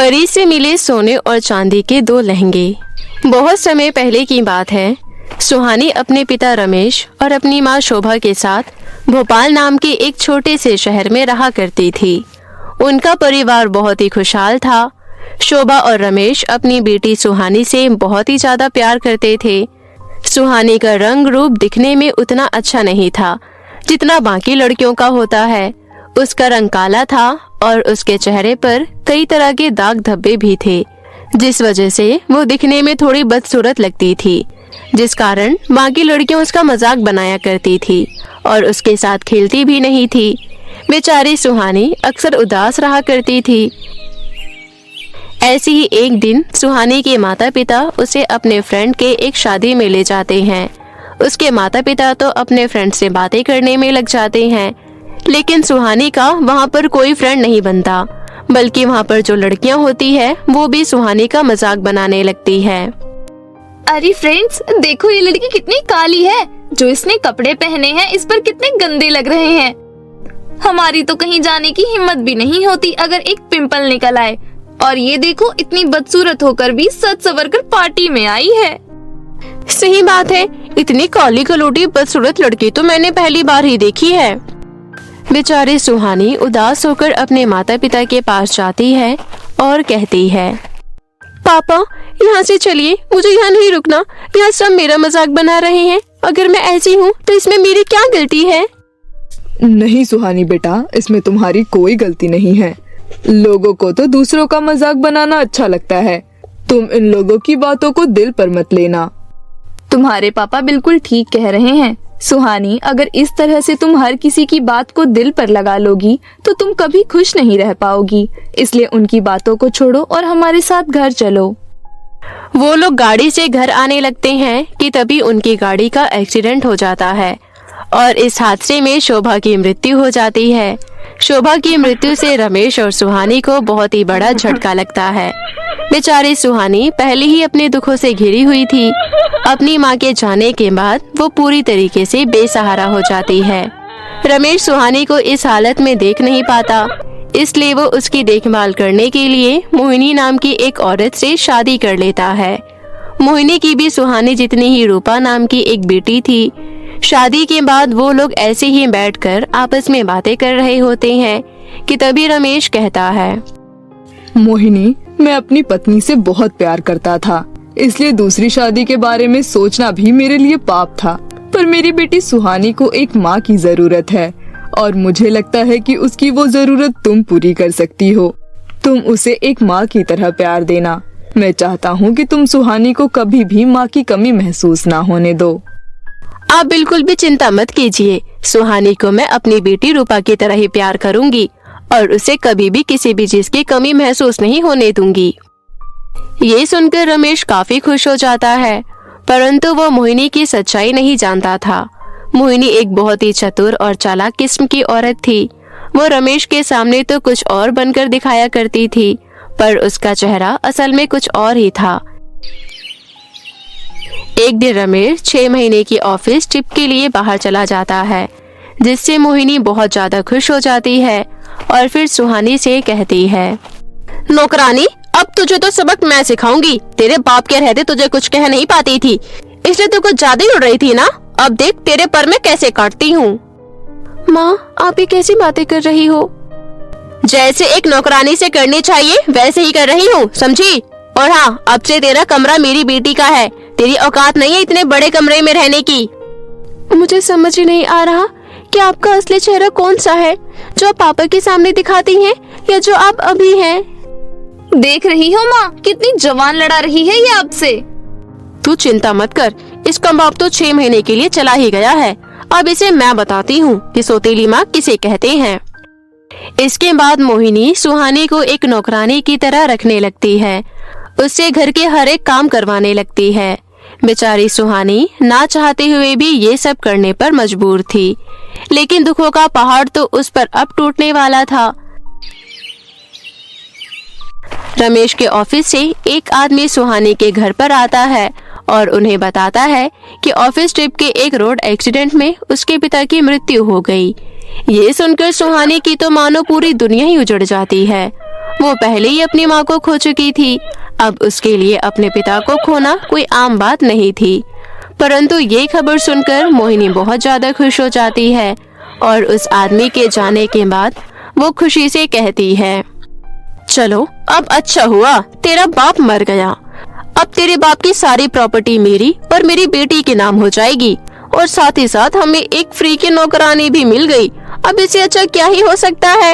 परी से मिले सोने और चांदी के 2 लहंगे। बहुत समय पहले की बात है। सुहानी अपने पिता रमेश और अपनी माँ शोभा के साथ भोपाल नाम के एक छोटे से शहर में रहा करती थी। उनका परिवार बहुत ही खुशहाल था। शोभा और रमेश अपनी बेटी सुहानी से बहुत ही ज्यादा प्यार करते थे। सुहानी का रंग रूप दिखने में उतना अच्छा नहीं था जितना बाकी लड़कियों का होता है। उसका रंग काला था और उसके चेहरे पर कई तरह के दाग धब्बे भी थे, जिस वजह से वो दिखने में थोड़ी बदसूरत लगती थी, जिस कारण बाकी लड़कियां उसका मजाक बनाया करती थी और उसके साथ खेलती भी नहीं थी। बेचारी सुहानी अक्सर उदास रहा करती थी। ऐसे ही एक दिन सुहानी के माता पिता उसे अपने फ्रेंड के एक शादी में ले जाते हैं। उसके माता पिता तो अपने फ्रेंड से बातें करने में लग जाते हैं, लेकिन सुहानी का वहाँ पर कोई फ्रेंड नहीं बनता, बल्कि वहाँ पर जो लड़कियाँ होती है वो भी सुहानी का मजाक बनाने लगती है। अरे फ्रेंड्स, देखो ये लड़की कितनी काली है। जो इसने कपड़े पहने हैं इस पर कितने गंदे लग रहे हैं। हमारी तो कहीं जाने की हिम्मत भी नहीं होती अगर एक पिंपल निकल आए। और ये देखो इतनी बदसूरत होकर भी सज संवर कर पार्टी में आई है। सही बात है, इतनी काली कलोटी बदसूरत लड़की तो मैंने पहली बार ही देखी है। बेचारी सुहानी उदास होकर अपने माता पिता के पास जाती है और कहती है, पापा यहाँ से चलिए, मुझे यहाँ नहीं रुकना। यहाँ सब मेरा मजाक बना रहे हैं। अगर मैं ऐसी हूँ तो इसमें मेरी क्या गलती है? नहीं सुहानी बेटा, इसमें तुम्हारी कोई गलती नहीं है। लोगों को तो दूसरों का मजाक बनाना अच्छा लगता है। तुम इन लोगों की बातों को दिल पर मत लेना। तुम्हारे पापा बिल्कुल ठीक कह रहे हैं। सुहानी, अगर इस तरह से तुम हर किसी की बात को दिल पर लगा लोगी तो तुम कभी खुश नहीं रह पाओगी। इसलिए उनकी बातों को छोड़ो और हमारे साथ घर चलो। वो लोग गाड़ी से घर आने लगते हैं कि तभी उनकी गाड़ी का एक्सीडेंट हो जाता है और इस हादसे में शोभा की मृत्यु हो जाती है। शोभा की मृत्यु से रमेश और सुहानी को बहुत ही बड़ा झटका लगता है। बेचारी सुहानी पहले ही अपने दुखों से घिरी हुई थी। अपनी माँ के जाने के बाद वो पूरी तरीके से बेसहारा हो जाती है। रमेश सुहानी को इस हालत में देख नहीं पाता, इसलिए वो उसकी देखभाल करने के लिए मोहिनी नाम की एक औरत से शादी कर लेता है। मोहिनी की भी सुहानी जितनी ही रूपा नाम की एक बेटी थी। शादी के बाद वो लोग ऐसे ही बैठकर आपस में बातें कर रहे होते हैं कि तभी रमेश कहता है, मोहिनी, मैं अपनी पत्नी से बहुत प्यार करता था, इसलिए दूसरी शादी के बारे में सोचना भी मेरे लिए पाप था। पर मेरी बेटी सुहानी को एक माँ की जरूरत है और मुझे लगता है कि उसकी वो जरूरत तुम पूरी कर सकती हो। तुम उसे एक माँ की तरह प्यार देना। मैं चाहता हूँ कि तुम सुहानी को कभी भी माँ की कमी महसूस ना होने दो। आप बिल्कुल भी चिंता मत कीजिए। सुहानी को मैं अपनी बेटी रूपा की तरह ही प्यार करूंगी और उसे कभी भी किसी भी चीज की कमी महसूस नहीं होने दूंगी। ये सुनकर रमेश काफी खुश हो जाता है, परंतु वो मोहिनी की सच्चाई नहीं जानता था। मोहिनी एक बहुत ही चतुर और चालाक किस्म की औरत थी। वो रमेश के सामने तो कुछ और बनकर दिखाया करती थी, पर उसका चेहरा असल में कुछ और ही था। एक दिन रमेश 6 महीने की ऑफिस ट्रिप के लिए बाहर चला जाता है, जिससे मोहिनी बहुत ज्यादा खुश हो जाती है और फिर सुहानी से कहती है, नौकरानी, अब तुझे तो सबक मैं सिखाऊंगी। तेरे बाप के रहते तुझे कुछ कह नहीं पाती थी, इसलिए तू कुछ ज्यादा ही उड़ रही थी ना। अब देख तेरे पर मैं कैसे काटती हूँ। माँ, आप ये कैसी बातें कर रही हो? जैसे एक नौकरानी से करनी चाहिए वैसे ही कर रही हूँ, समझी? और हाँ, अब से तेरा कमरा मेरी बेटी का है। तेरी औकात नहीं है इतने बड़े कमरे में रहने की। मुझे समझ ही नहीं आ रहा कि आपका असली चेहरा कौन सा है, जो आप पापा के सामने दिखाती हैं या जो आप अभी हैं। देख रही हो माँ, कितनी जवान लड़ा रही है ये आपसे। तू चिंता मत कर, इसका बाप तो 6 महीने के लिए चला ही गया है। अब इसे मैं बताती हूँ कि सौतेली माँ किसे कहते हैं। इसके बाद मोहिनी सुहानी को एक नौकरानी की तरह रखने लगती है। उससे घर के हर एक काम करवाने लगती है। बेचारी सुहानी ना चाहते हुए भी ये सब करने पर मजबूर थी, लेकिन दुखों का पहाड़ तो उस पर अब टूटने वाला था। रमेश के ऑफिस से एक आदमी सुहानी के घर पर आता है और उन्हें बताता है कि ऑफिस ट्रिप के एक रोड एक्सीडेंट में उसके पिता की मृत्यु हो गई। ये सुनकर सुहानी की तो मानो पूरी दुनिया ही उजड़ जाती है। वो पहले ही अपनी माँ को खो चुकी थी। अब उसके लिए अपने पिता को खोना कोई आम बात नहीं थी। परंतु ये खबर सुनकर मोहिनी बहुत ज्यादा खुश हो जाती है और उस आदमी के जाने के बाद वो खुशी से कहती है, चलो अब अच्छा हुआ तेरा बाप मर गया। अब तेरे बाप की सारी प्रॉपर्टी मेरी और मेरी बेटी के नाम हो जाएगी और साथ ही साथ हमें एक फ्री की नौकरानी भी मिल गई। अब इससे अच्छा क्या ही हो सकता है।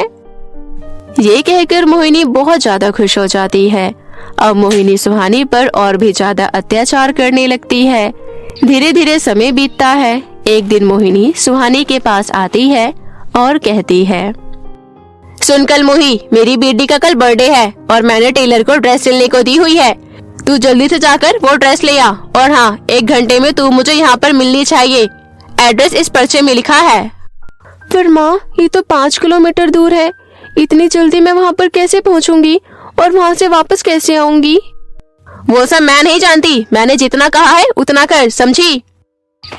ये कहकर मोहिनी बहुत ज्यादा खुश हो जाती है। अब मोहिनी सुहानी पर और भी ज्यादा अत्याचार करने लगती है। धीरे धीरे समय बीतता है। एक दिन मोहिनी सुहानी के पास आती है और कहती है, सुन कल मोही, मेरी बेटी का कल बर्थडे है और मैंने टेलर को ड्रेस सिलने को दी हुई है। तू जल्दी से जाकर वो ड्रेस ले आ और हाँ, 1 घंटे में तू मुझे यहाँ पर मिलनी चाहिए। एड्रेस इस पर्चे में लिखा है। पर माँ, ये तो 5 किलोमीटर दूर है। इतनी जल्दी मैं वहाँ पर कैसे पहुँचूंगी और वहाँ से वापस कैसे आऊंगी? वो सब मैं नहीं जानती। मैंने जितना कहा है उतना कर, समझी?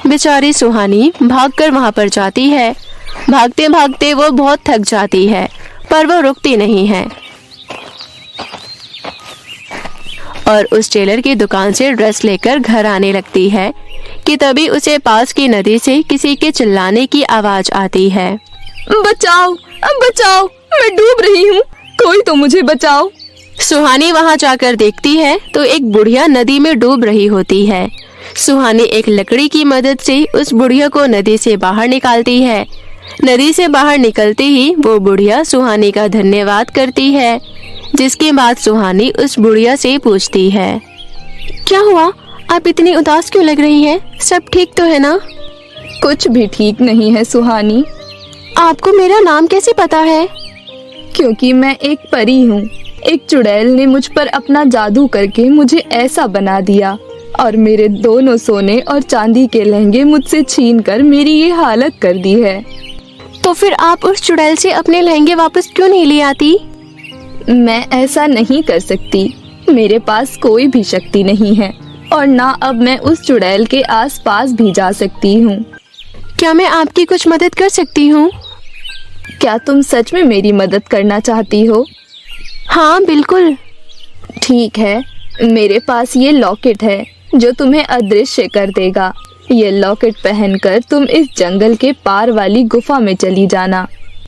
बेचारी सुहानी भागकर वहाँ पर जाती है। भागते भागते वो बहुत थक जाती है, पर वो रुकती नहीं है और उस टेलर की दुकान से ड्रेस लेकर घर आने लगती है कि तभी उसे पास की नदी से किसी के चिल्लाने की आवाज आती है। बचाओ, बचाओ, मैं डूब रही हूँ, कोई तो मुझे बचाओ। सुहानी वहाँ जाकर देखती है तो एक बुढ़िया नदी में डूब रही होती है। सुहानी एक लकड़ी की मदद से उस बुढ़िया को नदी से बाहर निकालती है। नदी से बाहर निकलते ही वो बुढ़िया सुहानी का धन्यवाद करती है, जिसके बाद सुहानी उस बुढ़िया से पूछती है, क्या हुआ? आप इतनी उदास क्यों लग रही हैं? सब ठीक तो है ना? कुछ भी ठीक नहीं है सुहानी। आपको मेरा नाम कैसे पता है? क्योंकि मैं एक परी हूँ। एक चुड़ैल ने मुझ पर अपना जादू करके मुझे ऐसा बना दिया और मेरे दोनों सोने और चांदी के लहंगे मुझसे छीनकर मेरी ये हालत कर दी है। तो फिर आप उस चुड़ैल से अपने लहंगे वापस क्यों नहीं ले आती? मैं ऐसा नहीं कर सकती। मेरे पास कोई भी शक्ति नहीं है और ना अब मैं उस चुड़ैल के आसपास भी जा सकती हूँ। क्या मैं आपकी कुछ मदद कर सकती हूँ? क्या तुम सच में मेरी मदद करना चाहती हो? हाँ बिल्कुल। ठीक है, मेरे पास ये लॉकेट है जो तुम्हें अदृश्य कर देगा। ये लॉकेट पहनकर तुम इस जंगल के पार वाली गुफा में चली जाना।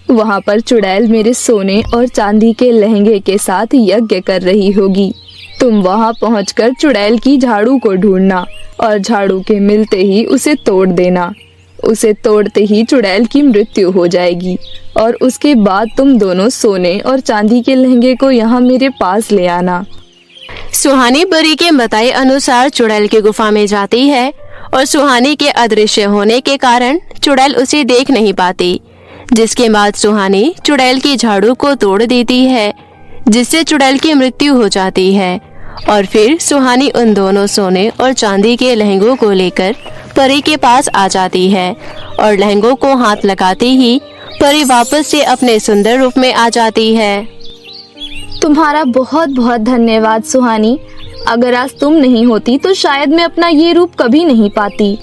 वहाँ पर चुड़ैल मेरे सोने और चांदी के लहंगे के साथ यज्ञ कर रही होगी। तुम वहाँ पहुँचकर चुड़ैल की झाड़ू को ढूंढना और झाड़ू के मिलते ही उसे तोड़ देना। उसे तोड़ते ही चुड़ैल की मृत्यु हो जाएगी और उसके बाद तुम दोनों सोने और चांदी के लहंगे को यहाँ मेरे पास ले आना। सुहानी परी के बताए अनुसार चुड़ैल की गुफा में जाती है और सुहानी के अदृश्य होने के कारण चुड़ैल उसे देख नहीं पाती, जिसके बाद सुहानी चुड़ैल की झाड़ू को तोड़ देती है, जिससे चुड़ैल की मृत्यु हो जाती है। और फिर सुहानी उन दोनों सोने और चांदी के लहंगों को लेकर परी के पास आ जाती है और लहंगों को हाथ लगाते ही परी वापस से अपने सुंदर रूप में आ जाती है। तुम्हारा बहुत बहुत धन्यवाद सुहानी। अगर आज तुम नहीं होती तो शायद मैं अपना ये रूप कभी नहीं पाती।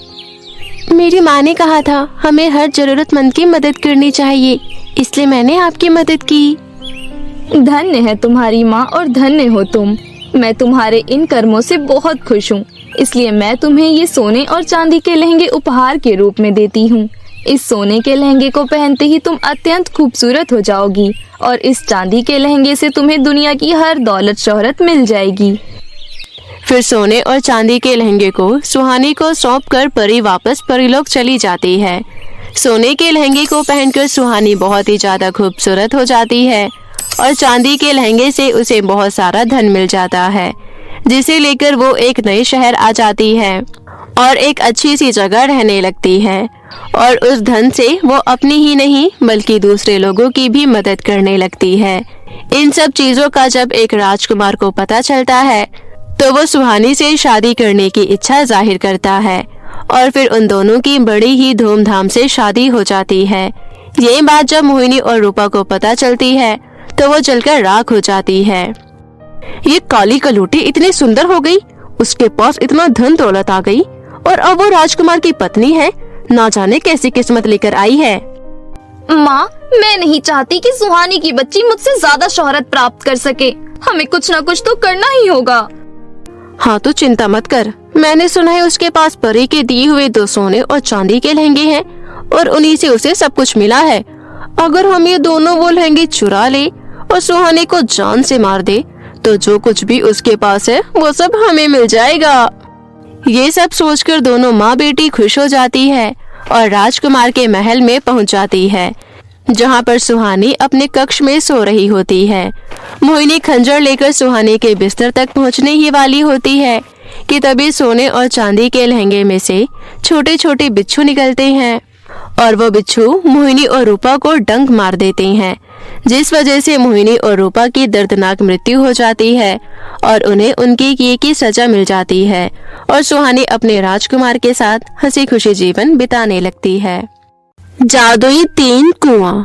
मेरी माँ ने कहा था हमें हर जरूरतमंद की मदद करनी चाहिए, इसलिए मैंने आपकी मदद की। धन्य है तुम्हारी माँ और धन्य हो तुम। मैं तुम्हारे इन कर्मों से बहुत खुश हूँ, इसलिए मैं तुम्हें ये सोने और चांदी के लहंगे उपहार के रूप में देती हूँ। इस सोने के लहंगे को पहनते ही तुम अत्यंत खूबसूरत हो जाओगी और इस चांदी के लहंगे से तुम्हें दुनिया की हर दौलत शोहरत मिल जाएगी। फिर सोने और चांदी के लहंगे को सुहानी को सौंपकर परी वापस परीलोक चली जाती है। सोने के लहंगे को पहनकर सुहानी बहुत ही ज्यादा खूबसूरत हो जाती है और चांदी के लहंगे से उसे बहुत सारा धन मिल जाता है, जिसे लेकर वो एक नए शहर आ जाती है और एक अच्छी सी जगह रहने लगती है। और उस धन से वो अपनी ही नहीं बल्कि दूसरे लोगों की भी मदद करने लगती है। इन सब चीजों का जब एक राजकुमार को पता चलता है तो वो सुहानी से शादी करने की इच्छा जाहिर करता है और फिर उन दोनों की बड़ी ही धूमधाम से शादी हो जाती है। ये बात जब मोहिनी और रूपा को पता चलती है तो वो जलकर राख हो जाती है। ये काली कलूटी इतनी सुंदर हो गई, उसके पास इतना धन दौलत आ गई और अब वो राजकुमार की पत्नी है। ना जाने कैसी किस्मत लेकर आई है। माँ, मैं नहीं चाहती कि सुहानी की बच्ची मुझसे ज्यादा शोहरत प्राप्त कर सके। हमें कुछ न कुछ तो करना ही होगा। हाँ तो चिंता मत कर, मैंने सुना है उसके पास परी के दिए हुए 2 सोने और चांदी के लहंगे हैं और उन्हीं से उसे सब कुछ मिला है। अगर हम ये दोनों वो लहंगे चुरा ले और सुहानी को जान से मार दे तो जो कुछ भी उसके पास है वो सब हमें मिल जाएगा। ये सब सोचकर दोनों माँ बेटी खुश हो जाती है और राजकुमार के महल में पहुँच जाती है, जहाँ पर सुहानी अपने कक्ष में सो रही होती है। मोहिनी खंजर लेकर सुहानी के बिस्तर तक पहुँचने ही वाली होती है कि तभी सोने और चांदी के लहंगे में से छोटे छोटे बिच्छू निकलते हैं और वो बिच्छू मोहिनी और रूपा को डंक मार देते हैं, जिस वजह से मोहिनी और रूपा की दर्दनाक मृत्यु हो जाती है और उन्हें उनके किए की सजा मिल जाती है और सुहानी अपने राजकुमार के साथ हंसी खुशी जीवन बिताने लगती है। जादुई 3 कुआं।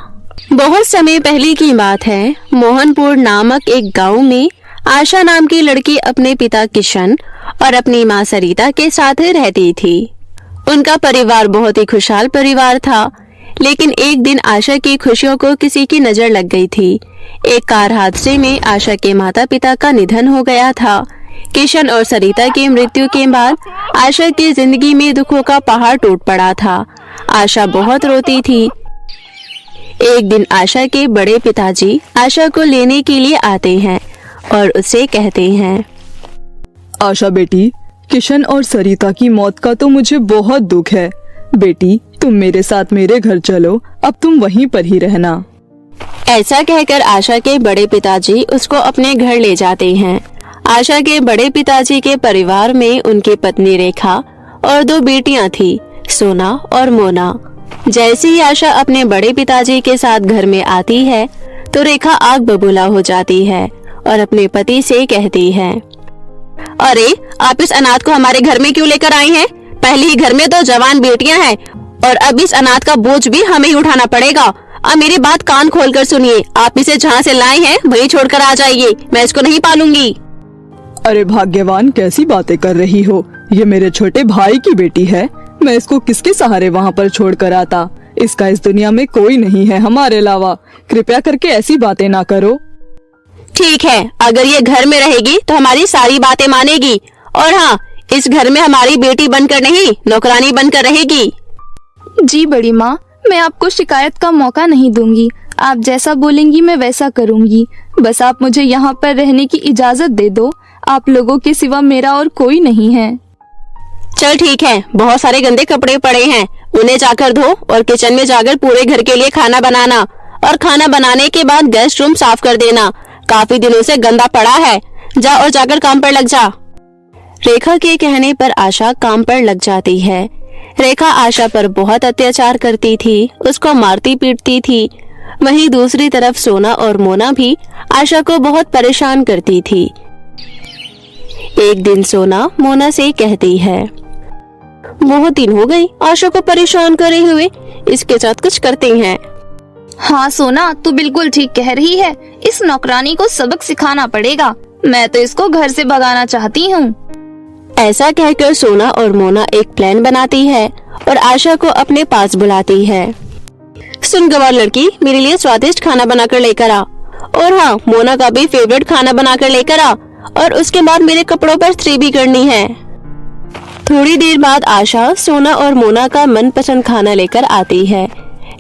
बहुत समय पहले की बात है। मोहनपुर नामक एक गांव में आशा नाम की लड़की अपने पिता किशन और अपनी माँ सरिता के साथ रहती थी। उनका परिवार बहुत ही खुशहाल परिवार था, लेकिन एक दिन आशा की खुशियों को किसी की नजर लग गई थी। एक कार हादसे में आशा के माता पिता का निधन हो गया था। किशन और सरिता की मृत्यु के बाद आशा की जिंदगी में दुखों का पहाड़ टूट पड़ा था। आशा बहुत रोती थी। एक दिन आशा के बड़े पिताजी आशा को लेने के लिए आते हैं और उसे कहते हैं, आशा बेटी, किशन और सरिता की मौत का तो मुझे बहुत दुख है। बेटी, तुम मेरे साथ मेरे घर चलो, अब तुम वहीं पर ही रहना। ऐसा कहकर आशा के बड़े पिताजी उसको अपने घर ले जाते हैं। आशा के बड़े पिताजी के परिवार में उनकी पत्नी रेखा और 2 बेटियां थी, सोना और मोना। जैसे ही आशा अपने बड़े पिताजी के साथ घर में आती है तो रेखा आग बबूला हो जाती है और अपने पति से कहती है, अरे आप इस अनाथ को हमारे घर में क्यों लेकर आई हैं? पहले ही घर में 2 जवान बेटियां हैं और अब इस अनाथ का बोझ भी हमें ही उठाना पड़ेगा। अब मेरी बात कान खोलकर सुनिए, आप इसे जहाँ से लाए हैं वहीं छोड़कर आ जाइए, मैं इसको नहीं पालूंगी। अरे भाग्यवान, कैसी बातें कर रही हो? ये मेरे छोटे भाई की बेटी है। मैं इसको किसके सहारे वहाँ पर छोड़ कर आता? इसका इस दुनिया में कोई नहीं है हमारे अलावा। कृपया करके ऐसी बातें ना करो। ठीक है, अगर ये घर में रहेगी तो हमारी सारी बातें मानेगी और हाँ, इस घर में हमारी बेटी बनकर नहीं, नौकरानी बनकर रहेगी। जी बड़ी माँ, मैं आपको शिकायत का मौका नहीं दूंगी। आप जैसा बोलेंगी मैं वैसा करूंगी। बस आप मुझे यहाँ पर रहने की इजाजत दे दो। आप लोगों के सिवा मेरा और कोई नहीं है। चल ठीक है, बहुत सारे गंदे कपड़े पड़े हैं, उन्हें जाकर धो और किचन में जाकर पूरे घर के लिए खाना बनाना और खाना बनाने के बाद गेस्ट रूम साफ कर देना। काफी दिनों से गंदा पड़ा है, जा और जाकर काम पर लग जा। रेखा के कहने पर आशा काम पर लग जाती है। रेखा आशा पर बहुत अत्याचार करती थी, उसको मारती पीटती थी। वहीं दूसरी तरफ सोना और मोना भी आशा को बहुत परेशान करती थी। एक दिन सोना मोना से कहती है, बहुत दिन हो गई आशा को परेशान करे हुए, इसके साथ कुछ करते हैं। हाँ सोना, तू बिल्कुल ठीक कह रही है। इस नौकरानी को सबक सिखाना पड़ेगा। मैं तो इसको घर से भगाना चाहती हूँ। ऐसा कहकर सोना और मोना एक प्लान बनाती है और आशा को अपने पास बुलाती है। सुन गवार लड़की, मेरे लिए स्वादिष्ट खाना बनाकर लेकर आ, और हाँ, मोना का भी फेवरेट खाना बनाकर लेकर आ, और उसके बाद मेरे कपड़ों पर इस्त्री भी करनी है। थोड़ी देर बाद आशा सोना और मोना का मनपसंद खाना लेकर आती है,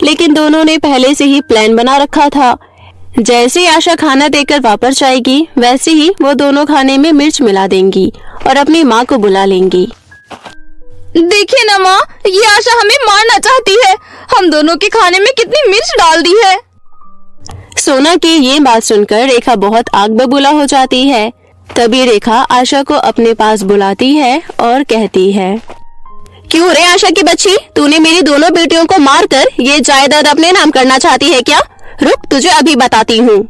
लेकिन दोनों ने पहले से ही प्लान बना रखा था। जैसे ही आशा खाना देकर वापस जाएगी, वैसे ही वो दोनों खाने में मिर्च मिला देंगी और अपनी माँ को बुला लेंगी। देखिए ना माँ, ये आशा हमें मारना चाहती है। हम दोनों के खाने में कितनी मिर्च डाल दी है। सोना की ये बात सुनकर रेखा बहुत आग बबूला हो जाती है। तभी रेखा आशा को अपने पास बुलाती है और कहती है, क्यों रे आशा की बच्ची, तूने मेरी दोनों बेटियों को मारकर ये जायदाद अपने नाम करना चाहती है क्या? रुक, तुझे अभी बताती हूँ।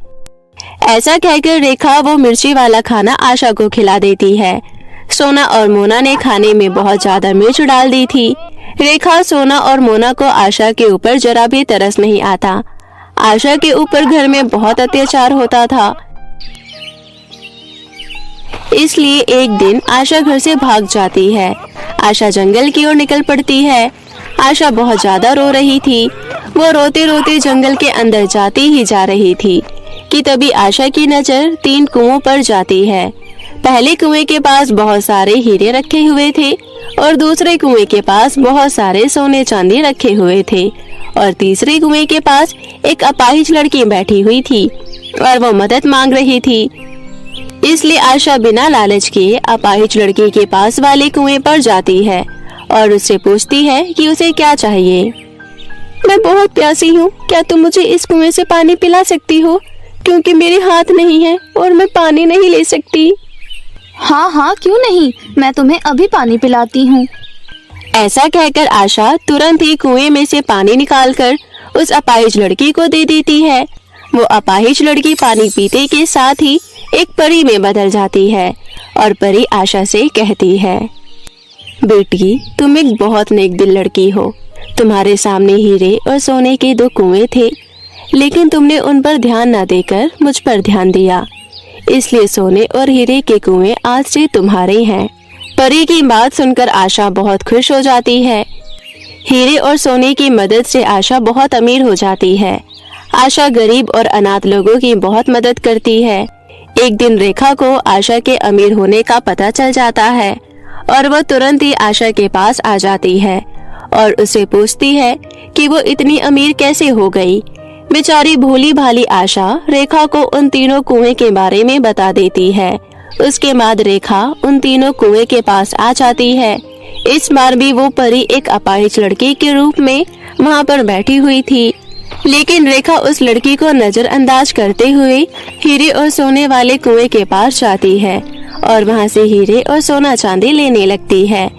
ऐसा कहकर रेखा वो मिर्ची वाला खाना आशा को खिला देती है। सोना और मोना ने खाने में बहुत ज्यादा मिर्च डाल दी थी। रेखा, सोना और मोना को आशा के ऊपर जरा भी तरस नहीं आता। आशा के ऊपर घर में बहुत अत्याचार होता था, इसलिए एक दिन आशा घर से भाग जाती है। आशा जंगल की ओर निकल पड़ती है। आशा बहुत ज्यादा रो रही थी। वो रोते रोते जंगल के अंदर जाती ही जा रही थी कि तभी आशा की नजर 3 कुओं पर जाती है। पहले कुएं के पास बहुत सारे हीरे रखे हुए थे और दूसरे कुएं के पास बहुत सारे सोने चांदी रखे हुए थे और तीसरे कुएं के पास एक अपाहिज लड़की बैठी हुई थी और वो मदद मांग रही थी। इसलिए आशा बिना लालच के अपाहिज लड़की के पास वाले कुएं पर जाती है और उससे पूछती है कि उसे क्या चाहिए। मैं बहुत प्यासी हूँ, क्या तुम मुझे इस कुएं से पानी पिला सकती हो, क्योंकि मेरे हाथ नहीं है और मैं पानी नहीं ले सकती। हाँ हाँ, क्यों नहीं, मैं तुम्हें अभी पानी पिलाती हूँ। ऐसा कहकर आशा तुरंत ही कुएं में से पानी निकालकर उस अपाहिज लड़की को दे देती है। वो अपाहिज लड़की पानी पीते के साथ ही एक परी में बदल जाती है और परी आशा से कहती है, बेटी तुम एक बहुत नेक दिल लड़की हो। तुम्हारे सामने हीरे और सोने के 2 कुएं थे, लेकिन तुमने उन पर ध्यान न देकर मुझ पर ध्यान दिया, इसलिए सोने और हीरे के कुएं आज से तुम्हारे हैं। परी की बात सुनकर आशा बहुत खुश हो जाती है। हीरे और सोने की मदद से आशा बहुत अमीर हो जाती है। आशा गरीब और अनाथ लोगों की बहुत मदद करती है। एक दिन रेखा को आशा के अमीर होने का पता चल जाता है और वह तुरंत ही आशा के पास आ जाती है और उसे पूछती है कि वो इतनी अमीर कैसे हो गई। बेचारी भोली भाली आशा रेखा को उन तीनों कुएं के बारे में बता देती है। उसके बाद रेखा उन तीनों कुएं के पास आ जाती है। इस बार भी वो परी एक अपाहिज लड़की के रूप में वहाँ पर बैठी हुई थी, लेकिन रेखा उस लड़की को नजरअंदाज करते हुए हीरे और सोने वाले कुएं के पास जाती है और वहाँ से हीरे और सोना चांदी लेने लगती है।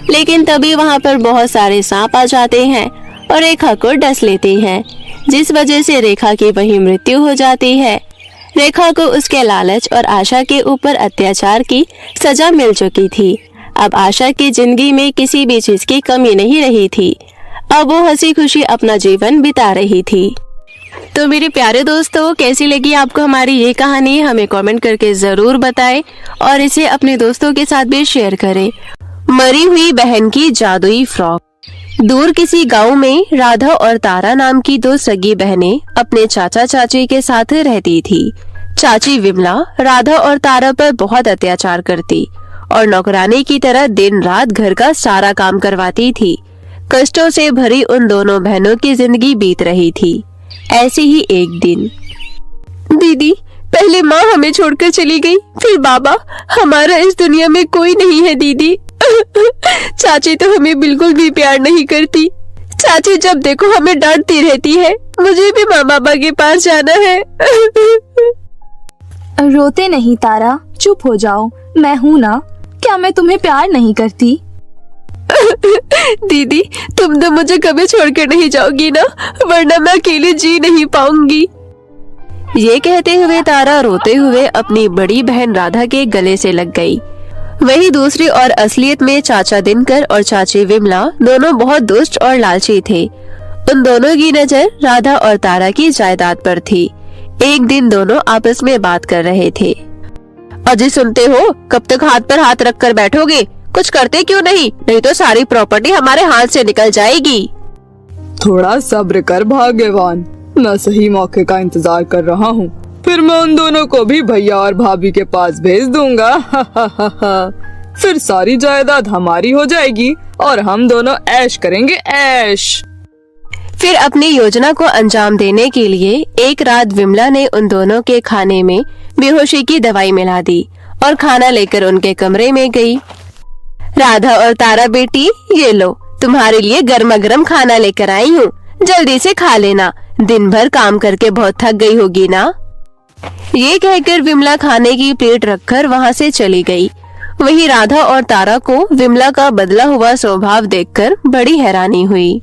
लेकिन तभी वहाँ पर बहुत सारे सांप आ जाते हैं और रेखा को डस लेते हैं, जिस वजह से रेखा की वहीं मृत्यु हो जाती है। रेखा को उसके लालच और आशा के ऊपर अत्याचार की सजा मिल चुकी थी। अब आशा की जिंदगी में किसी भी चीज की कमी नहीं रही थी। अब वो हंसी खुशी अपना जीवन बिता रही थी। तो मेरे प्यारे दोस्तों, कैसी लगी आपको हमारी ये कहानी, हमें कमेंट करके जरूर बताएं और इसे अपने दोस्तों के साथ भी शेयर करें। मरी हुई बहन की जादुई फ्रॉक। दूर किसी गांव में राधा और तारा नाम की 2 सगी बहनें अपने चाचा चाची के साथ रहती थी। चाची विमला राधा और तारा पर बहुत अत्याचार करती और नौकरानी की तरह दिन रात घर का सारा काम करवाती थी। कष्टों से भरी उन दोनों बहनों की जिंदगी बीत रही थी। ऐसे ही एक दिन, दीदी पहले माँ हमें छोड़कर चली गई, फिर बाबा, हमारा इस दुनिया में कोई नहीं है दीदी। चाची तो हमें बिल्कुल भी प्यार नहीं करती। चाची जब देखो हमें डांटती रहती है। मुझे भी माँ बाबा के पास जाना है। रोते नहीं तारा, चुप हो जाओ, मैं हूँ ना, क्या मैं तुम्हें प्यार नहीं करती? दीदी तुम तो मुझे कभी छोड़कर नहीं जाओगी ना, वरना मैं अकेले जी नहीं पाऊंगी। ये कहते हुए तारा रोते हुए अपनी बड़ी बहन राधा के गले से लग गई। वही दूसरी और असलियत में चाचा दिनकर और चाची विमला दोनों बहुत दुष्ट और लालची थे। उन दोनों की नजर राधा और तारा की जायदाद पर थी। एक दिन दोनों आपस में बात कर रहे थे। अजी सुनते हो, कब तक हाथ पर हाथ रख कर बैठोगे? कुछ करते क्यों नहीं तो सारी प्रॉपर्टी हमारे हाथ से निकल जाएगी। थोड़ा सब्र कर भाग्यवान, मैं सही मौके का इंतजार कर रहा हूँ, फिर मैं उन दोनों को भी भैया और भाभी के पास भेज दूंगा। फिर सारी जायदाद हमारी हो जाएगी और हम दोनों ऐश करेंगे, ऐश। फिर अपनी योजना को अंजाम देने के लिए एक रात विमला ने उन दोनों के खाने में बेहोशी की दवाई मिला दी और खाना लेकर उनके कमरे में गई। राधा और तारा बेटी, ये लो तुम्हारे लिए गर्मा गर्म खाना लेकर आई हूँ, जल्दी से खा लेना, दिन भर काम करके बहुत थक गई होगी ना। ये कहकर विमला खाने की प्लेट रखकर वहाँ से चली गई। वहीं राधा और तारा को विमला का बदला हुआ स्वभाव देखकर बड़ी हैरानी हुई।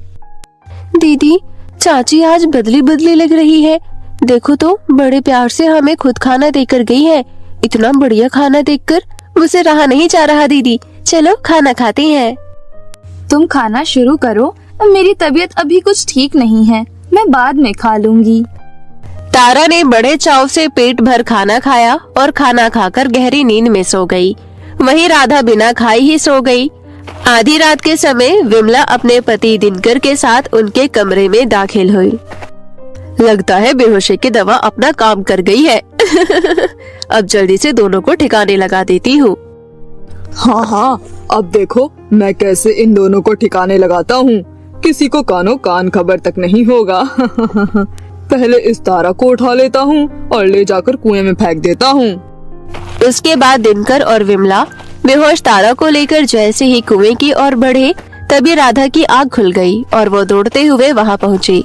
दीदी चाची आज बदली बदली लग रही है, देखो तो बड़े प्यार से हमें खुद खाना देकर गई है। इतना बढ़िया खाना देखकर मुझसे रहा नहीं जा रहा। दीदी चलो खाना खाते हैं। तुम खाना शुरू करो, मेरी तबीयत अभी कुछ ठीक नहीं है, मैं बाद में खा लूंगी। तारा ने बड़े चाव से पेट भर खाना खाया और खाना खाकर गहरी नींद में सो गई। वहीं राधा बिना खाई ही सो गई। आधी रात के समय विमला अपने पति दिनकर के साथ उनके कमरे में दाखिल हुई। लगता है बेहोशी की दवा अपना काम कर गई है। अब जल्दी से दोनों को ठिकाने लगा देती हूँ। हाँ हाँ, अब देखो मैं कैसे इन दोनों को ठिकाने लगाता हूँ। किसी को कानो कान खबर तक नहीं होगा। पहले इस तारा को उठा लेता हूँ और ले जाकर कुएं में फेंक देता हूँ। उसके बाद दिनकर और विमला बेहोश तारा को लेकर जैसे ही कुएं की ओर बढ़े, तभी राधा की आँख खुल गई और वो दौड़ते हुए वहाँ पहुँची।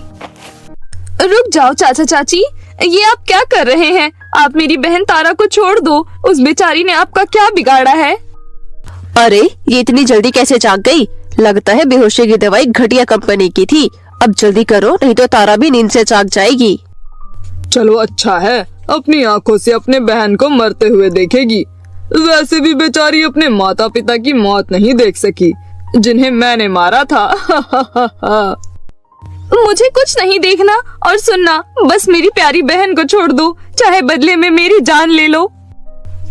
रुक जाओ चाचा चाची, ये आप क्या कर रहे हैं? आप मेरी बहन तारा को छोड़ दो। उस बेचारी ने आपका क्या बिगाड़ा है? अरे ये इतनी जल्दी कैसे जाग गई? लगता है बेहोशी की दवाई घटिया कंपनी की थी। अब जल्दी करो, नहीं तो तारा भी नींद से जाग जाएगी। चलो अच्छा है, अपनी आंखों से अपने बहन को मरते हुए देखेगी। वैसे भी बेचारी अपने माता पिता की मौत नहीं देख सकी, जिन्हें मैंने मारा था। मुझे कुछ नहीं देखना और सुनना, बस मेरी प्यारी बहन को छोड़ दो, चाहे बदले में मेरी जान ले लो।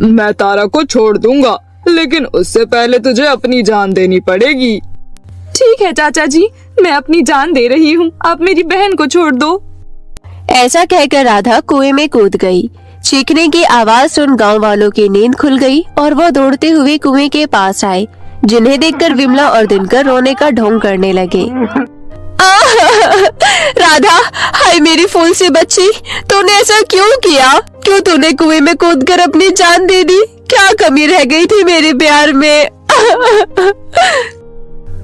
मैं तारा को छोड़ दूंगा, लेकिन उससे पहले तुझे अपनी जान देनी पड़ेगी। ठीक है चाचा जी, मैं अपनी जान दे रही हूँ, आप मेरी बहन को छोड़ दो। ऐसा कहकर राधा कुएं में कूद गई। चीखने की आवाज सुन गांव वालों की नींद खुल गई और वो दौड़ते हुए कुएं के पास आए, जिन्हें देखकर विमला और दिनकर रोने का ढोंग करने लगे। राधा, हाय मेरी फूल सी बच्ची, तूने ऐसा क्यों किया? क्यों तूने कुएं में कूदकर अपनी जान दे दी? क्या कमी रह गई थी मेरे प्यार में?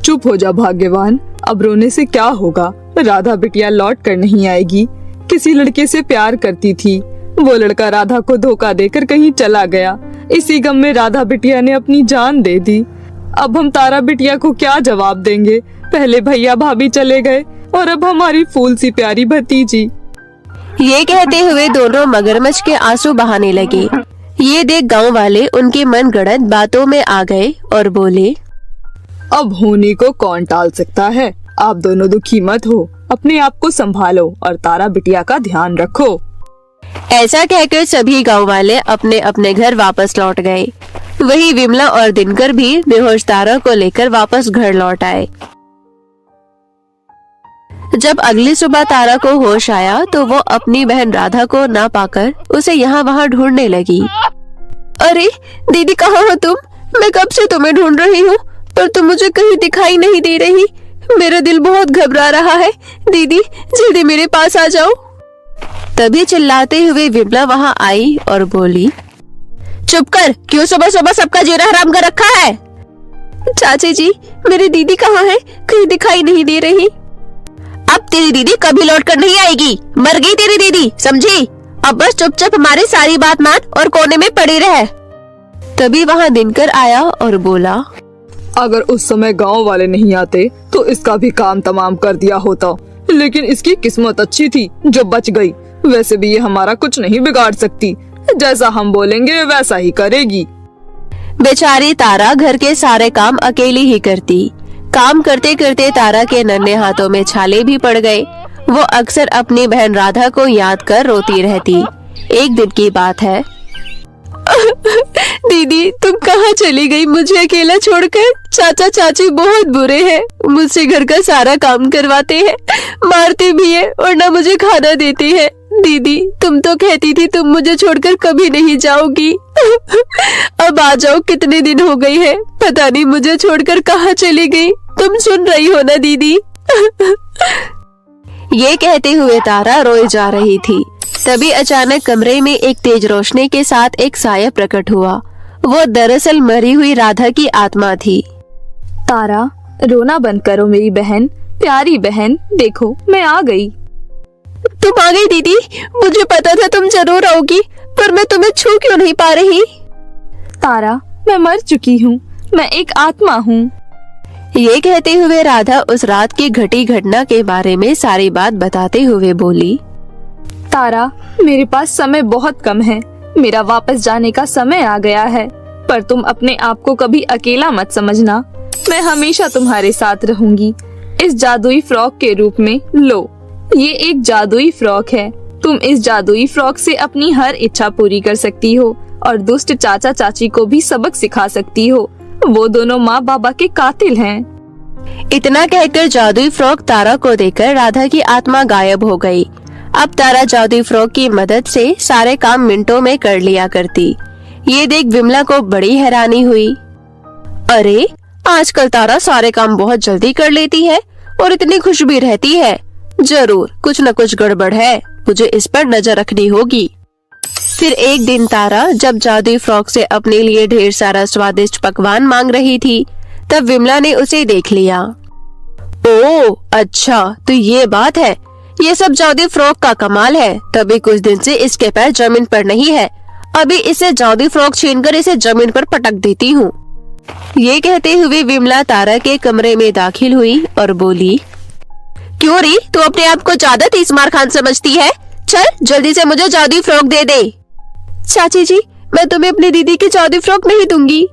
चुप हो जा भाग्यवान, अब रोने से क्या होगा? राधा बिटिया लौट कर नहीं आएगी। किसी लड़के से प्यार करती थी, वो लड़का राधा को धोखा देकर कहीं चला गया। इसी गम में राधा बिटिया ने अपनी जान दे दी। अब हम तारा बिटिया को क्या जवाब देंगे? पहले भैया भाभी चले गए और अब हमारी फूल सी प्यारी भतीजी। ये कहते हुए दोनों मगरमच्छ के आंसू बहाने लगे। ये देख गांव वाले उनकी मनगढ़ंत बातों में आ गए और बोले, अब होनी को कौन टाल सकता है? आप दोनों दुखी मत हो, अपने आप को संभालो और तारा बिटिया का ध्यान रखो। ऐसा कहकर सभी गांव वाले अपने अपने घर वापस लौट गए। वही विमला और दिनकर भी बेहोश तारा को लेकर वापस घर लौट आए। जब अगली सुबह तारा को होश आया तो वो अपनी बहन राधा को ना पाकर उसे यहाँ वहाँ ढूंढने लगी। अरे दीदी, कहाँ हो तुम? मैं कब से तुम्हें ढूंढ रही हूँ, पर तुम मुझे कहीं दिखाई नहीं दे रही। मेरा दिल बहुत घबरा रहा है। दीदी, जल्दी मेरे पास आ जाओ। तभी चिल्लाते हुए विमला वहाँ आई और बोली, चुप कर, क्यों सुबह सुबह सबका जीना हराम कर रखा है? चाची जी, मेरी दीदी कहाँ है? कहीं दिखाई नहीं दे रही। अब तेरी दीदी कभी लौट कर नहीं आएगी, मर गई तेरी दीदी, समझी? अब बस चुपचाप हमारी सारी बात मान और कोने में पड़ी रहे। तभी वहाँ दिनकर आया और बोला, अगर उस समय गांव वाले नहीं आते तो इसका भी काम तमाम कर दिया होता, लेकिन इसकी किस्मत अच्छी थी जो बच गई। वैसे भी ये हमारा कुछ नहीं बिगाड़ सकती, जैसा हम बोलेंगे वैसा ही करेगी। बेचारी तारा घर के सारे काम अकेली ही करती। काम करते करते तारा के नन्हे हाथों में छाले भी पड़ गए। वो अक्सर अपनी बहन राधा को याद कर रोती रहती। एक दिन की बात है। दीदी, तुम कहाँ चली गई मुझे अकेला छोड़कर? चाचा चाची बहुत बुरे हैं, मुझसे घर का सारा काम करवाते हैं, मारते भी है और ना मुझे खाना देते हैं। दीदी, तुम तो कहती थी तुम मुझे छोड़कर कभी नहीं जाओगी। अब आ जाओ, कितने दिन हो गए हैं, पता नहीं मुझे छोड़कर कहाँ चली गई। तुम सुन रही हो ना दीदी? ये कहते हुए तारा रोए जा रही थी। तभी अचानक कमरे में एक तेज रोशनी के साथ एक साया प्रकट हुआ। वो दरअसल मरी हुई राधा की आत्मा थी। तारा, रोना बंद करो मेरी बहन, प्यारी बहन, देखो मैं आ गई। तुम आ गई दीदी? मुझे पता था तुम जरूर आओगी, पर मैं तुम्हें छू क्यों नहीं पा रही? तारा, मैं मर चुकी हूँ, मैं एक आत्मा हूँ। ये कहते हुए राधा उस रात की घटी घटना के बारे में सारी बात बताते हुए बोली, तारा, मेरे पास समय बहुत कम है, मेरा वापस जाने का समय आ गया है, पर तुम अपने आप को कभी अकेला मत समझना। मैं हमेशा तुम्हारे साथ रहूंगी, इस जादुई फ्रॉक के रूप में। लो, ये एक जादुई फ्रॉक है। तुम इस जादुई फ्रॉक से अपनी हर इच्छा पूरी कर सकती हो और दुष्ट चाचा चाची को भी सबक सिखा सकती हो। वो दोनों माँ बाबा के कातिल हैं। इतना कहकर जादुई फ्रॉक तारा को देखकर राधा की आत्मा गायब हो गई। अब तारा जादुई फ्रॉक की मदद से सारे काम मिनटों में कर लिया करती। ये देख विमला को बड़ी हैरानी हुई। अरे, आजकल तारा सारे काम बहुत जल्दी कर लेती है और इतनी खुश भी रहती है। जरूर कुछ न कुछ गड़बड़ है, मुझे इस पर नजर रखनी होगी। फिर एक दिन तारा जब जादुई फ्रॉक से अपने लिए ढेर सारा स्वादिष्ट पकवान मांग रही थी, तब विमला ने उसे देख लिया। ओह अच्छा, तो ये बात है, ये सब जादुई फ्रॉक का कमाल है। तभी कुछ दिन से इसके पैर जमीन पर नहीं है। अभी इसे जादुई फ्रॉक छीनकर इसे जमीन पर पटक देती हूँ। ये कहते हुए विमला तारा के कमरे में दाखिल हुई और बोली, क्यों री, तू अपने आप को ज्यादा तीसमार खान समझती है? चल जल्दी से मुझे जादुई फ्रॉक दे दे। चाची जी, मैं तुम्हें अपनी दीदी की जादुई फ्रॉक नहीं दूंगी।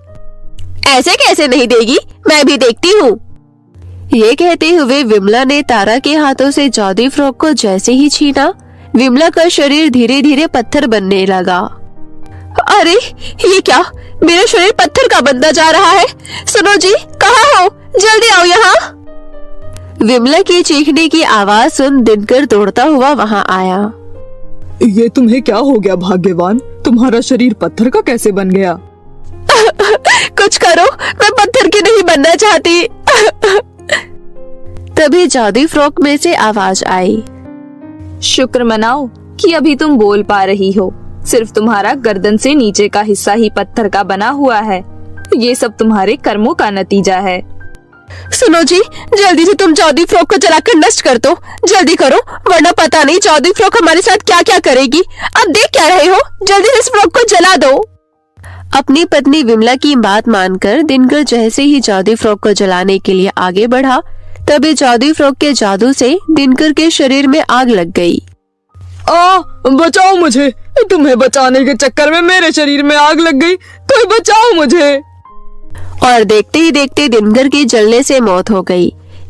ऐसे कैसे नहीं देगी, मैं भी देखती हूँ। ये कहते हुए विमला ने तारा के हाथों से जादुई फ्रॉक को जैसे ही छीना, विमला का शरीर धीरे धीरे पत्थर बनने लगा। अरे ये क्या, मेरा शरीर पत्थर का बनता जा रहा है। सुनो जी, कहाँ हो, जल्दी आओ यहाँ। विमला की चीखने की आवाज सुन दिनकर दौड़ता हुआ वहाँ आया। ये तुम्हें क्या हो गया भाग्यवान, तुम्हारा शरीर पत्थर का कैसे बन गया? कुछ करो, मैं पत्थर की नहीं बनना चाहती। तभी जादुई फ्रॉक में से आवाज आई, शुक्र मनाओ कि अभी तुम बोल पा रही हो। सिर्फ तुम्हारा गर्दन से नीचे का हिस्सा ही पत्थर का बना हुआ है। ये सब तुम्हारे कर्मों का नतीजा है। सुनो जी, जल्दी से तुम जादुई फ्रॉक को जलाकर नष्ट कर दो। जल्दी करो, वरना पता नहीं जादुई फ्रॉक हमारे साथ क्या क्या करेगी। अब देख क्या रहे हो, जल्दी से इस फ्रॉक को जला दो। अपनी पत्नी विमला की बात मानकर दिनकर जैसे ही जादुई फ्रॉक को जलाने के लिए आगे बढ़ा, तभी जादुई फ्रॉक के जादू से दिनकर के शरीर में आग लग गई। बचाओ मुझे, तुम्हें बचाने के चक्कर में मेरे शरीर में आग लग गई, कोई बचाओ मुझे। और देखते ही देखते दिनकर की जलने से मौत हो गई।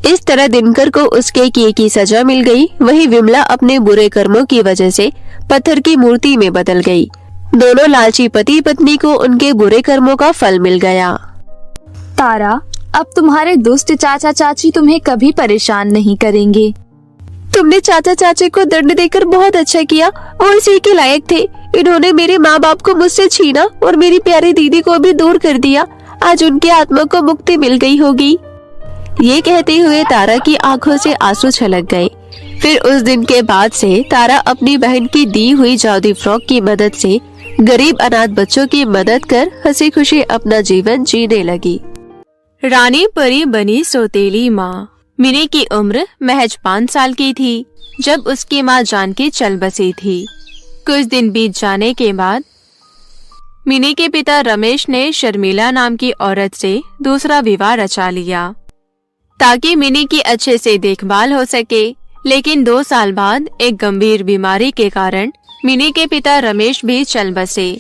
इस तरह दिनकर को उसके किए की सजा मिल गई। वही विमला अपने बुरे कर्मों की वजह से पत्थर की मूर्ति में बदल गई। दोनों लालची पति पत्नी को उनके बुरे कर्मों का फल मिल गया। तारा, अब तुम्हारे दुष्ट चाचा चाची तुम्हें कभी परेशान नहीं करेंगे। तुमने चाचा चाची को दंड देकर बहुत अच्छा किया, वो इसी के लायक थे। इन्होंने मेरे माँ बाप को मुझसे छीना और मेरी प्यारी दीदी को भी दूर कर दिया। आज उनकी आत्मा को मुक्ति मिल गई होगी। ये कहते हुए तारा की आंखों से आंसू छलक गए। फिर उस दिन के बाद से तारा अपनी बहन की दी हुई जादुई फ्रॉक की मदद से गरीब अनाथ बच्चों की मदद कर हंसी खुशी अपना जीवन जीने लगी। रानी परी बनी सौतेली माँ। मिनी की उम्र महज 5 साल की थी जब उसकी माँ जानकी चल बसी थी। कुछ दिन बीत जाने के बाद मिनी के पिता रमेश ने शर्मिला नाम की औरत से दूसरा विवाह रचा लिया ताकि मिनी की अच्छे से देखभाल हो सके। लेकिन 2 साल बाद एक गंभीर बीमारी के कारण मिनी के पिता रमेश भी चल बसे।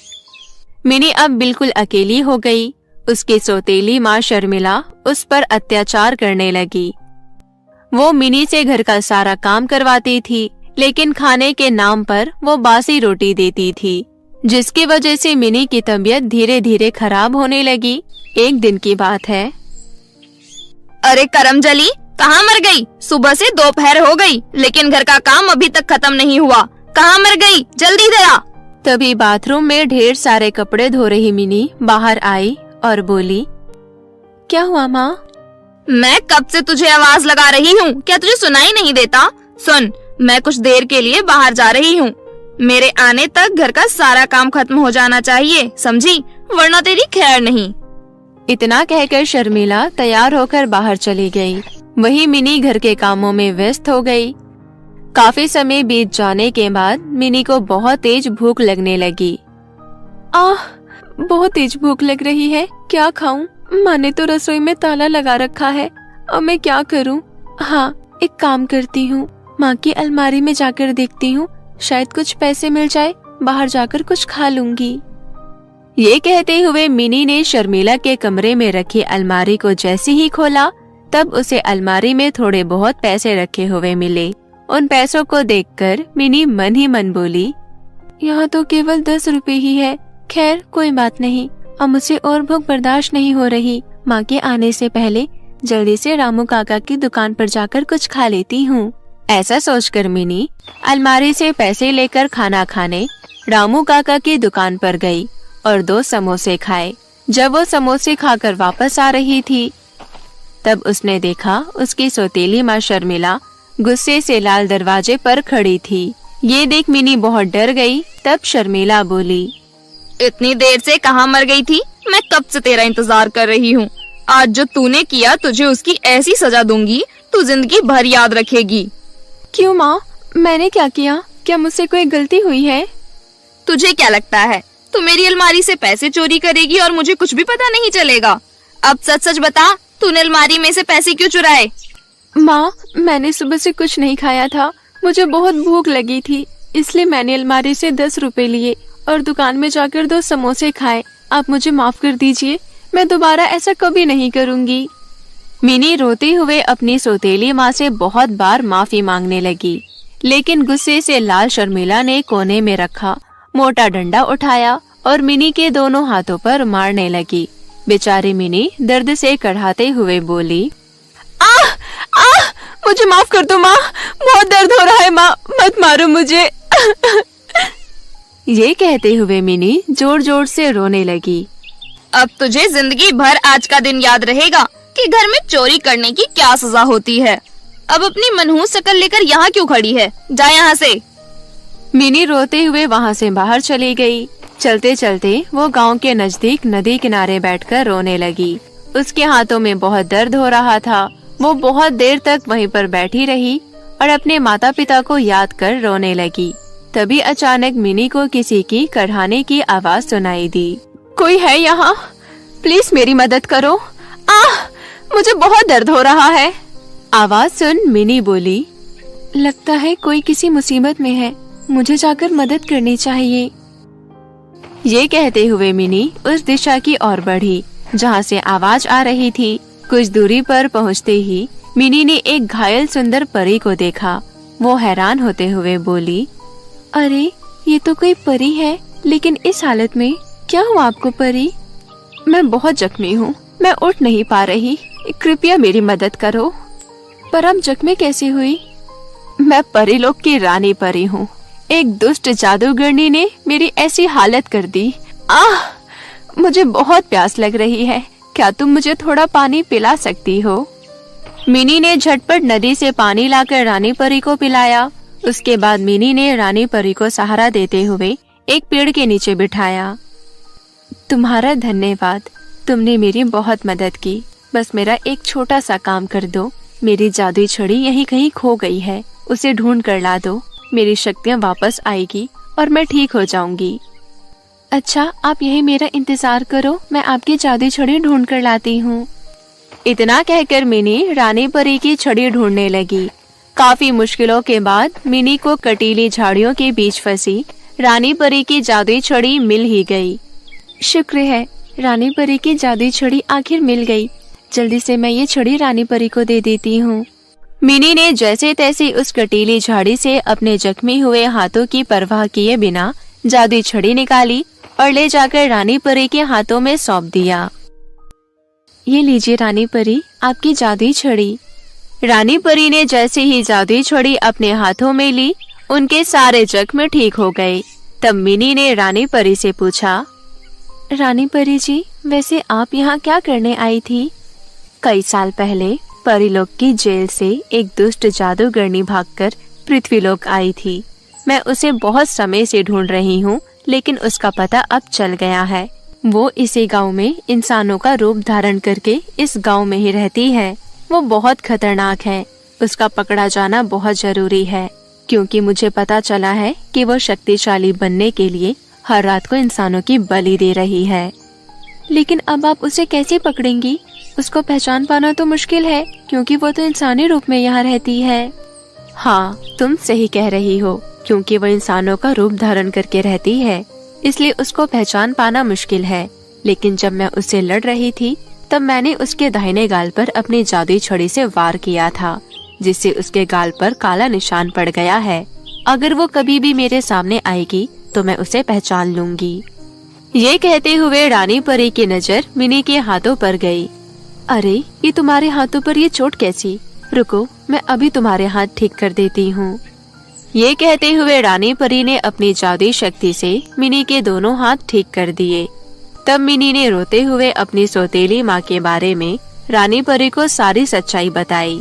मिनी अब बिल्कुल अकेली हो गई। उसकी सौतेली माँ शर्मिला उस पर अत्याचार करने लगी। वो मिनी से घर का सारा काम करवाती थी, लेकिन खाने के नाम पर वो बासी रोटी देती थी, जिसकी वजह से मिनी की तबीयत धीरे धीरे खराब होने लगी। एक दिन की बात है। अरे करमजली, कहाँ मर गई? सुबह से दोपहर हो गई, लेकिन घर का काम अभी तक खत्म नहीं हुआ। कहाँ मर गई? जल्दी इधर आ। तभी बाथरूम में ढेर सारे कपड़े धो रही मिनी बाहर आई और बोली, क्या हुआ माँ? मैं कब से तुझे आवाज लगा रही हूँ, क्या तुझे सुनाई नहीं देता? सुन, मैं कुछ देर के लिए बाहर जा रही हूँ। मेरे आने तक घर का सारा काम खत्म हो जाना चाहिए, समझी? वरना तेरी खैर नहीं। इतना कहकर शर्मिला तैयार होकर बाहर चली गई। वही मिनी घर के कामों में व्यस्त हो गई। काफी समय बीत जाने के बाद मिनी को बहुत तेज भूख लगने लगी। बहुत तेज भूख लग रही है, क्या खाऊं? माँ ने तो रसोई में ताला लगा रखा है, अब मैं क्या करूं? हाँ, एक काम करती हूँ, माँ की अलमारी में जाकर देखती हूँ, शायद कुछ पैसे मिल जाए, बाहर जाकर कुछ खा लूंगी। ये कहते हुए मिनी ने शर्मिला के कमरे में रखी अलमारी को जैसे ही खोला, तब उसे अलमारी में थोड़े बहुत पैसे रखे हुए मिले। उन पैसों को देखकर मिनी मन ही मन बोली, यहाँ तो केवल 10 रुपए ही है। खैर कोई बात नहीं, और मुझसे और भूख बर्दाश्त नहीं हो रही। माँ के आने से पहले जल्दी से रामू काका की दुकान पर जाकर कुछ खा लेती हूँ। ऐसा सोचकर मिनी अलमारी से पैसे लेकर खाना खाने रामू काका की दुकान पर गई और 2 समोसे खाए। जब वो समोसे खाकर वापस आ रही थी तब उसने देखा उसकी सौतेली माँ शर्मिला गुस्से से लाल दरवाजे पर खड़ी थी। ये देख मिनी बहुत डर गई। तब शर्मिला बोली, इतनी देर से कहाँ मर गई थी? मैं कब से तेरा इंतजार कर रही हूँ। आज जो तूने किया तुझे उसकी ऐसी सजा दूंगी तू जिंदगी भर याद रखेगी। क्यों माँ, मैंने क्या किया? क्या मुझसे कोई गलती हुई है? तुझे क्या लगता है तू मेरी अलमारी से पैसे चोरी करेगी और मुझे कुछ भी पता नहीं चलेगा? अब सच सच बता, तूने अलमारी में से पैसे क्यों चुराए? माँ, मैंने सुबह से कुछ नहीं खाया था। मुझे बहुत भूख लगी थी, इसलिए मैंने अलमारी से 10 रुपए लिए और दुकान में जाकर 2 समोसे खाए। आप मुझे माफ कर दीजिए, मैं दोबारा ऐसा कभी नहीं करूँगी। मिनी रोते हुए अपनी सौतेली माँ से बहुत बार माफी मांगने लगी, लेकिन गुस्से से लाल शर्मिला ने कोने में रखा मोटा डंडा उठाया और मिनी के दोनों हाथों पर मारने लगी। बेचारी मिनी दर्द से कड़ाते हुए बोली, आह आह, मुझे माफ कर दो माँ, बहुत दर्द हो रहा है माँ, मत मारो मुझे। ये कहते हुए मिनी जोर जोर से रोने लगी। अब तुझे जिंदगी भर आज का दिन याद रहेगा कि घर में चोरी करने की क्या सजा होती है। अब अपनी मनहूस शक्ल लेकर यहाँ क्यों खड़ी है? जा यहाँ से। मिनी रोते हुए वहाँ से बाहर चली गई। चलते चलते वो गांव के नजदीक नदी किनारे बैठकर रोने लगी। उसके हाथों में बहुत दर्द हो रहा था। वो बहुत देर तक वहीं पर बैठी रही और अपने माता पिता को याद कर रोने लगी। तभी अचानक मिनी को किसी की कढ़ाने की आवाज सुनाई दी। कोई है यहाँ? प्लीज मेरी मदद करो। आह, मुझे बहुत दर्द हो रहा है। आवाज सुन मिनी बोली, लगता है कोई किसी मुसीबत में है, मुझे जाकर मदद करनी चाहिए। ये कहते हुए मिनी उस दिशा की ओर बढ़ी जहाँ से आवाज आ रही थी। कुछ दूरी पर पहुँचते ही मिनी ने एक घायल सुंदर परी को देखा। वो हैरान होते हुए बोली, अरे ये तो कोई परी है, लेकिन इस हालत में क्या हुआ आपको परी? मैं बहुत जख्मी हूँ, मैं उठ नहीं पा रही, कृपया मेरी मदद करो। पर अब जख्मी कैसे हुई? मैं परी लोग की रानी परी हूँ। एक दुष्ट जादूगरनी ने मेरी ऐसी हालत कर दी। आह, मुझे बहुत प्यास लग रही है, क्या तुम मुझे थोड़ा पानी पिला सकती हो? मिनी ने झटपट नदी से पानी लाकर रानी परी को पिलाया। उसके बाद मिनी ने रानी परी को सहारा देते हुए एक पेड़ के नीचे बिठाया। तुम्हारा धन्यवाद, तुमने मेरी बहुत मदद की। बस मेरा एक छोटा सा काम कर दो। मेरी जादुई छड़ी यहीं कहीं खो गई है, उसे ढूंढ कर ला दो। मेरी शक्तियाँ वापस आएगी और मैं ठीक हो जाऊंगी। अच्छा, आप यही मेरा इंतजार करो, मैं आपकी जादुई छड़ी ढूंढ कर लाती हूँ। इतना कहकर मिनी रानी परी की छड़ी ढूंढने लगी। काफी मुश्किलों के बाद मिनी को कटीली झाड़ियों के बीच फंसी रानी परी की जादुई छड़ी मिल ही गई। शुक्र है, रानी परी की जादुई छड़ी आखिर मिल गई। जल्दी से मैं ये छड़ी रानी परी को दे देती हूँ। मिनी ने जैसे तैसे उस कटीली झाड़ी से अपने जख्मी हुए हाथों की परवाह किए बिना जादुई छड़ी निकाली और ले जाकर रानी परी के हाथों में सौंप दिया। ये लीजिए रानी परी, आपकी जादुई छड़ी। रानी परी ने जैसे ही जादुई छड़ी अपने हाथों में ली, उनके सारे जख्म ठीक हो गए। तब मिनी ने रानी परी से पूछा, रानी परी जी, वैसे आप यहाँ क्या करने आई थी? कई साल पहले परीलोक की जेल से एक दुष्ट जादूगरनी भागकर पृथ्वीलोक आई थी। मैं उसे बहुत समय से ढूंढ रही हूँ, लेकिन उसका पता अब चल गया है। वो इसी गांव में इंसानों का रूप धारण करके इस गांव में ही रहती है। वो बहुत खतरनाक है, उसका पकड़ा जाना बहुत जरूरी है, क्योंकि मुझे पता चला है कि वो शक्तिशाली बनने के लिए हर रात को इंसानों की बलि दे रही है। लेकिन अब आप उसे कैसे पकड़ेंगी? उसको पहचान पाना तो मुश्किल है, क्योंकि वो तो इंसानी रूप में यहाँ रहती है। हाँ, तुम सही कह रही हो, क्योंकि वो इंसानों का रूप धारण करके रहती है, इसलिए उसको पहचान पाना मुश्किल है। लेकिन जब मैं उससे लड़ रही थी, तब मैंने उसके दाहिने गाल पर अपनी जादुई छड़ी से वार किया था, जिससे उसके गाल पर काला निशान पड़ गया है। अगर वो कभी भी मेरे सामने आएगी तो मैं उसे पहचान लूंगी। ये कहते हुए रानी परी की नजर मिनी के हाथों पर गई। अरे ये तुम्हारे हाथों पर ये चोट कैसी? रुको, मैं अभी तुम्हारे हाथ ठीक कर देती हूँ। ये कहते हुए रानी परी ने अपनी जादुई शक्ति से मिनी के दोनों हाथ ठीक कर दिए। तब मिनी ने रोते हुए अपनी सौतेली माँ के बारे में रानी परी को सारी सच्चाई बताई।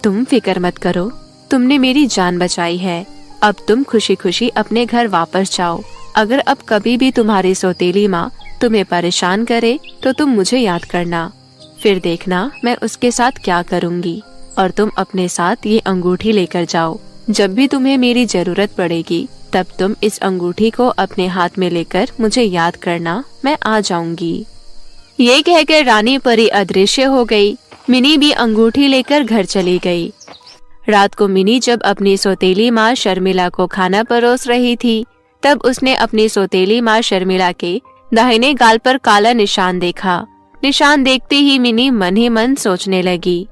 तुम फिक्र मत करो, तुमने मेरी जान बचाई है। अब तुम खुशी खुशी अपने घर वापस जाओ। अगर अब कभी भी तुम्हारी सौतेली माँ तुम्हें परेशान करे तो तुम मुझे याद करना, फिर देखना मैं उसके साथ क्या करूँगी। और तुम अपने साथ ये अंगूठी लेकर जाओ। जब भी तुम्हें मेरी जरूरत पड़ेगी तब तुम इस अंगूठी को अपने हाथ में लेकर मुझे याद करना, मैं आ जाऊंगी। ये कहकर रानी परी अदृश्य हो गई। मिनी भी अंगूठी लेकर घर चली गई। रात को मिनी जब अपनी सौतेली माँ शर्मिला को खाना परोस रही थी, तब उसने अपनी सौतेली माँ शर्मिला के दाहिने गाल पर काला निशान देखा। निशान देखते ही मिनी मन ही मन सोचने लगी,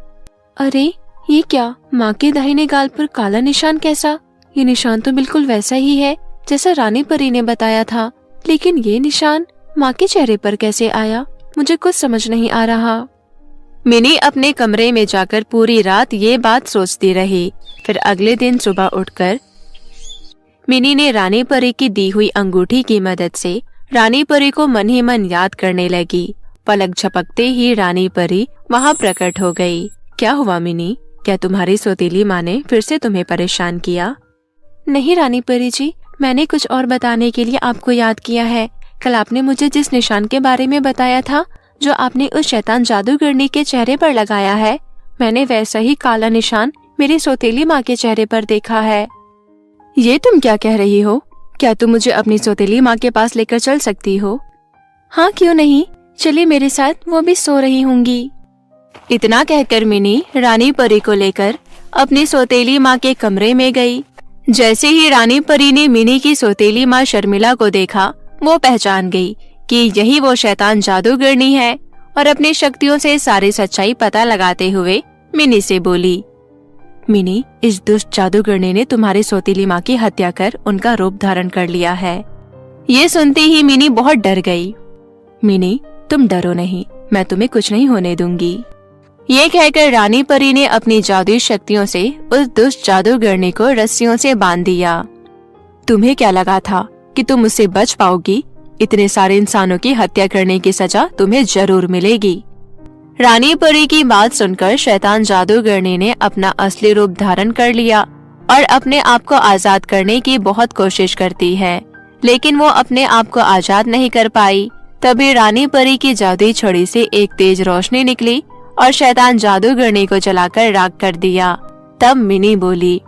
अरे ये क्या, माँ के दाहिने गाल पर काला निशान कैसा? ये निशान तो बिल्कुल वैसा ही है जैसा रानी परी ने बताया था, लेकिन ये निशान माँ के चेहरे पर कैसे आया? मुझे कुछ समझ नहीं आ रहा। मिनी अपने कमरे में जाकर पूरी रात ये बात सोचती रही। फिर अगले दिन सुबह उठकर मिनी ने रानी परी की दी हुई अंगूठी की मदद से रानी परी को मन ही मन याद करने लगी। पलक झपकते ही रानी परी वहाँ प्रकट हो गई। क्या हुआ मिनी? क्या तुम्हारी सौतेली माँ ने फिर से तुम्हें परेशान किया? नहीं रानी परी जी, मैंने कुछ और बताने के लिए आपको याद किया है। कल आपने मुझे जिस निशान के बारे में बताया था, जो आपने उस शैतान जादूगरनी के चेहरे पर लगाया है, मैंने वैसा ही काला निशान मेरी सौतेली माँ के चेहरे पर देखा है। ये तुम क्या कह रही हो? क्या तुम मुझे अपनी सौतेली माँ के पास लेकर चल सकती हो? हाँ क्यों नहीं, चलिए मेरे साथ, वो भी सो रही होंगी। इतना कहकर मिनी रानी परी को लेकर अपनी सौतेली माँ के कमरे में गई। जैसे ही रानी परी ने मिनी की सौतेली माँ शर्मिला को देखा, वो पहचान गई कि यही वो शैतान जादूगरनी है और अपनी शक्तियों से सारी सच्चाई पता लगाते हुए मिनी से बोली, मिनी, इस दुष्ट जादूगरनी ने तुम्हारी सौतेली माँ की हत्या कर उनका रूप धारण कर लिया है। ये सुनते ही मिनी बहुत डर गई। मिनी, तुम डरो नहीं, मैं तुम्हें कुछ नहीं होने दूंगी। ये कहकर रानी परी ने अपनी जादुई शक्तियों से उस दुष्ट जादूगरनी को रस्सियों से बांध दिया। तुम्हें क्या लगा था कि तुम उससे बच पाओगी? इतने सारे इंसानों की हत्या करने की सजा तुम्हें जरूर मिलेगी। रानी परी की बात सुनकर शैतान जादूगरनी ने अपना असली रूप धारण कर लिया और अपने आप को आजाद करने की बहुत कोशिश करती है, लेकिन वो अपने आप को आजाद नहीं कर पाई। तभी रानी परी की जादुई छड़ी से एक तेज रोशनी निकली और शैतान जादूगरनी को जलाकर राख कर दिया। तब मिनी बोली,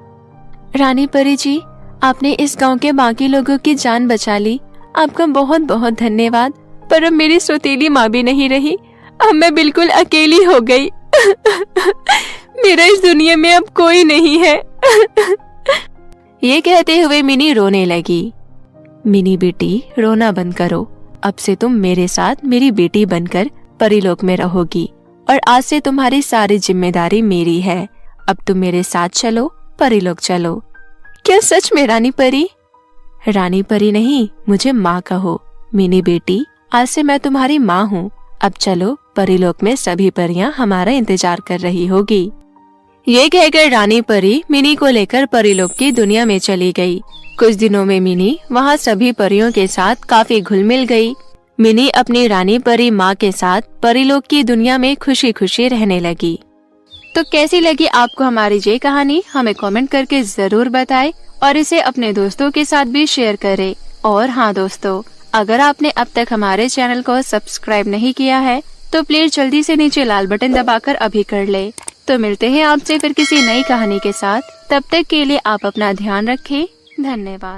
रानी परी जी, आपने इस गांव के बाकी लोगों की जान बचा ली। आपका बहुत बहुत धन्यवाद। पर अब मेरी सौतेली माँ भी नहीं रही, अब मैं बिल्कुल अकेली हो गई। मेरा इस दुनिया में अब कोई नहीं है। ये कहते हुए मिनी रोने लगी। मिनी बेटी, रोना बंद करो। अब से तुम मेरे साथ मेरी बेटी बनकर परीलोक में रहोगी और आज से तुम्हारी सारी जिम्मेदारी मेरी है। अब तुम मेरे साथ चलो, परीलोक चलो। क्या सच में रानी परी? रानी परी नहीं, मुझे माँ कहो। मिनी बेटी, आज से मैं तुम्हारी माँ हूँ। अब चलो, परीलोक में सभी परियां हमारा इंतजार कर रही होगी। ये कहकर रानी परी मिनी को लेकर परीलोक की दुनिया में चली गई। कुछ दिनों में मिनी वहाँ सभी परियों के साथ काफी घुल मिल गई। मिनी अपनी रानी परी माँ के साथ परीलोक की दुनिया में खुशी खुशी रहने लगी। तो कैसी लगी आपको हमारी ये कहानी? हमें कमेंट करके जरूर बताएं और इसे अपने दोस्तों के साथ भी शेयर करें। और हाँ दोस्तों, अगर आपने अब तक हमारे चैनल को सब्सक्राइब नहीं किया है तो प्लीज जल्दी से नीचे लाल बटन दबाकर अभी कर ले। तो मिलते हैं आपसे फिर किसी नई कहानी के साथ। तब तक के लिए आप अपना ध्यान रखें। धन्यवाद।